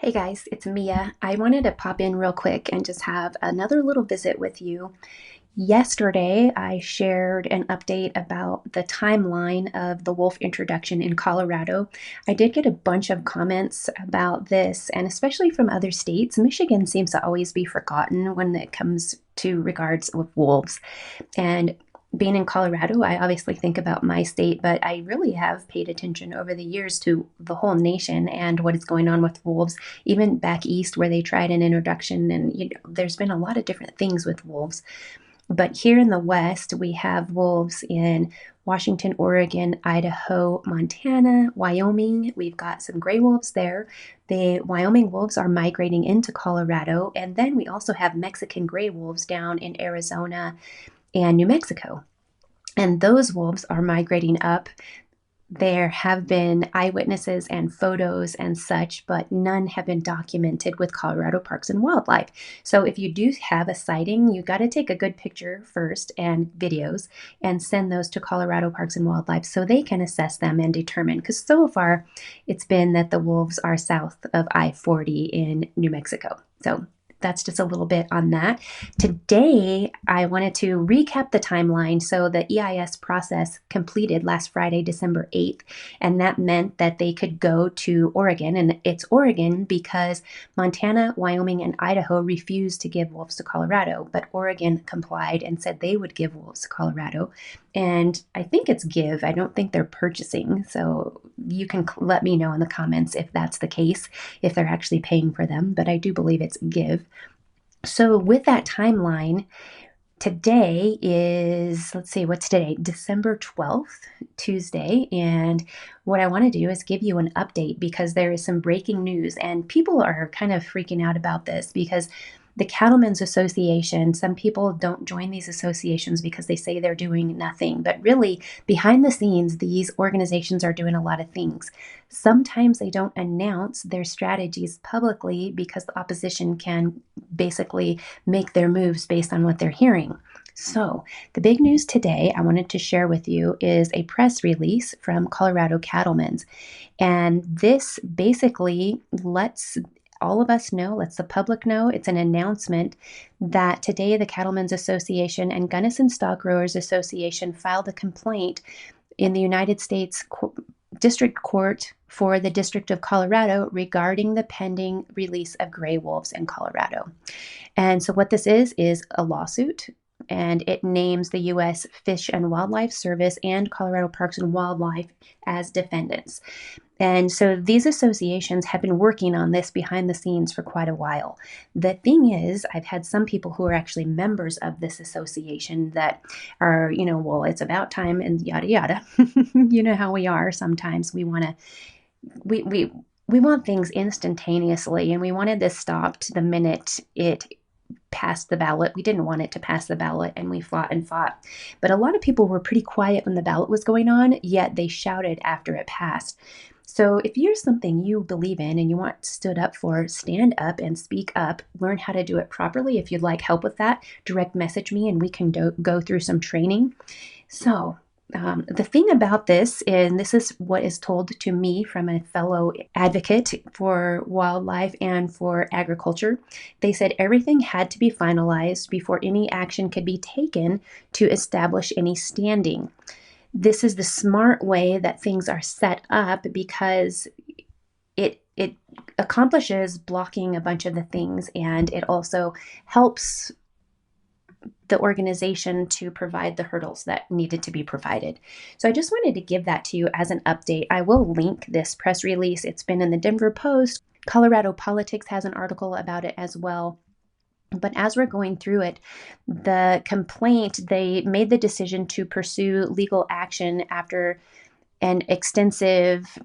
Hey guys, it's Mia. I wanted to pop in real quick and just have another little visit with you. Yesterday, I shared an update about the timeline of the wolf introduction in Colorado. I did get a bunch of comments about this, and especially from other states. Michigan seems to always be forgotten when it comes to regards with wolves. And being in Colorado, I obviously think about my state, but I really have paid attention over the years to the whole nation and what is going on with wolves, even back east where they tried an introduction. And there's been a lot of different things with wolves. But here in the West, we have wolves in Washington, Oregon, Idaho, Montana, Wyoming. We've got some gray wolves there. The Wyoming wolves are migrating into Colorado. And then we also have Mexican gray wolves down in Arizona and New Mexico. And those wolves are migrating up. There have been eyewitnesses and photos and such, but none have been documented with Colorado Parks and Wildlife. So if you do have a sighting, you got to take a good picture first and videos and send those to Colorado Parks and Wildlife so they can assess them and determine. Because so far, it's been that the wolves are south of I-40 in New Mexico. So that's just a little bit on that. Today, I wanted to recap the timeline. So the EIS process completed last Friday, December 8th, and that meant that they could go to Oregon. And it's Oregon because Montana, Wyoming, and Idaho refused to give wolves to Colorado, but Oregon complied and said they would give wolves to Colorado. And I think it's give. I don't think they're purchasing. So you can let me know in the comments if that's the case, if they're actually paying for them, but I do believe it's give. So, with that timeline, today is, let's see, what's today? December 12th, Tuesday. And what I want to do is give you an update because there is some breaking news, and people are kind of freaking out about this because the Cattlemen's Association, some people don't join these associations because they say they're doing nothing. But really, behind the scenes, these organizations are doing a lot of things. Sometimes they don't announce their strategies publicly because the opposition can basically make their moves based on what they're hearing. So, the big news today I wanted to share with you is a press release from Colorado Cattlemen's. And this basically lets all of us know, lets the public know, it's an announcement that today the Cattlemen's Association and Gunnison Stock Growers Association filed a complaint in the United States District Court for the District of Colorado regarding the pending release of gray wolves in Colorado. And so, what this is a lawsuit, and it names the U.S. Fish and Wildlife Service and Colorado Parks and Wildlife as defendants. And so these associations have been working on this behind the scenes for quite a while. The thing is, I've had some people who are actually members of this association that are, well, it's about time and yada yada. You know how we are sometimes. We want things instantaneously, and we wanted this stopped the minute it passed the ballot. We didn't want it to pass the ballot, and we fought and fought. But a lot of people were pretty quiet when the ballot was going on, yet they shouted after it passed. So if you're something you believe in and you want stood up for, stand up and speak up, learn how to do it properly. If you'd like help with that, direct message me and we can go through some training. So the thing about this, and this is what is told to me from a fellow advocate for wildlife and for agriculture, they said everything had to be finalized before any action could be taken to establish any standing. This is the smart way that things are set up because it accomplishes blocking a bunch of the things, and it also helps the organization to provide the hurdles that needed to be provided. So I just wanted to give that to you as an update. I will link this press release. It's been in the Denver Post. Colorado Politics has an article about it as well. But as we're going through it, the complaint, they made the decision to pursue legal action after an extensive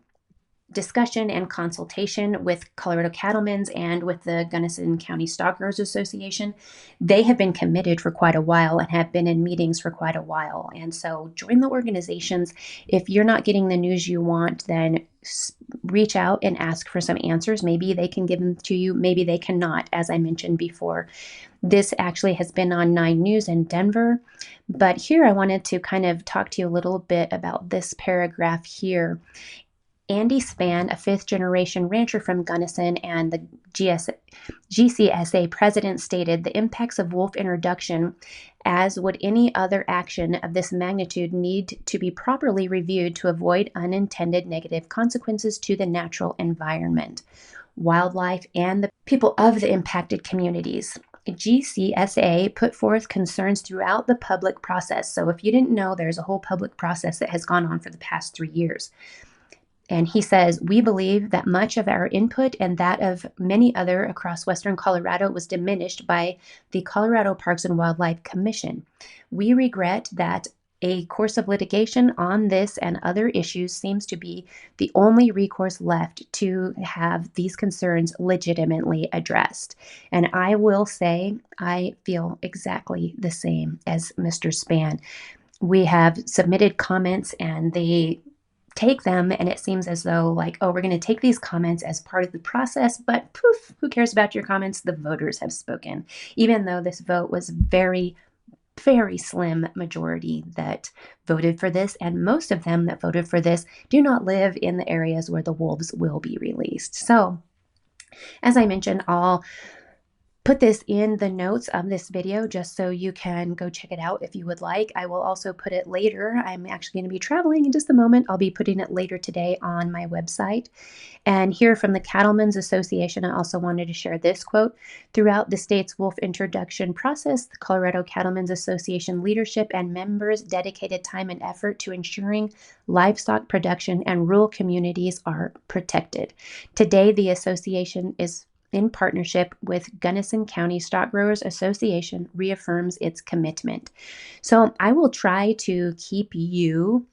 discussion and consultation with Colorado Cattlemen's and with the Gunnison County Stock Growers Association. They have been committed for quite a while and have been in meetings for quite a while. And so join the organizations. If you're not getting the news you want, then reach out and ask for some answers. Maybe they can give them to you. Maybe they cannot, as I mentioned before. This actually has been on 9 News in Denver. But here I wanted to kind of talk to you a little bit about this paragraph here. Andy Spann, a fifth generation rancher from Gunnison and the GCSA president, stated the impacts of wolf introduction, as would any other action of this magnitude, need to be properly reviewed to avoid unintended negative consequences to the natural environment, wildlife, and the people of the impacted communities. GCSA put forth concerns throughout the public process. So, if you didn't know, there's a whole public process that has gone on for the past 3 years. And he says, we believe that much of our input and that of many other across Western Colorado was diminished by the Colorado Parks and Wildlife Commission. We regret that a course of litigation on this and other issues seems to be the only recourse left to have these concerns legitimately addressed. And I will say, I feel exactly the same as Mr. Spann. We have submitted comments and they take them, and it seems as though, like, oh, we're going to take these comments as part of the process, but poof, who cares about your comments? The voters have spoken, even though this vote was very slim majority that voted for this, and most of them that voted for this do not live in the areas where the wolves will be released. So as I mentioned, I'll put this in the notes of this video just so you can go check it out if you would like. I will also put it later. I'm actually going to be traveling in just a moment. I'll be putting it later today on my website. And here from the Cattlemen's Association, I also wanted to share this quote. Throughout the state's wolf introduction process, the Colorado Cattlemen's Association leadership and members dedicated time and effort to ensuring livestock production and rural communities are protected. Today, the association is in partnership with Gunnison County Stock Growers Association reaffirms its commitment. So I will try to keep you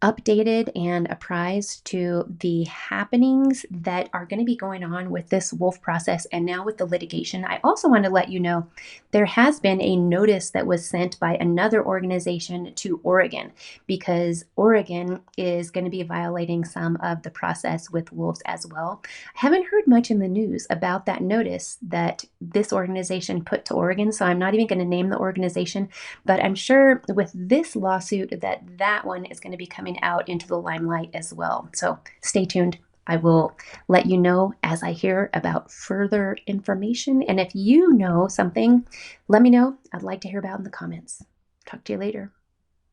updated and apprised to the happenings that are going to be going on with this wolf process and now with the litigation. I also want to let you know there has been a notice that was sent by another organization to Oregon because Oregon is going to be violating some of the process with wolves as well. I haven't heard much in the news about that notice that this organization put to Oregon, so I'm not even going to name the organization, but I'm sure with this lawsuit that one is going to be coming out into the limelight as well. So stay tuned. I will let you know as I hear about further information. And if you know something, let me know. I'd like to hear about it in the comments. Talk to you later.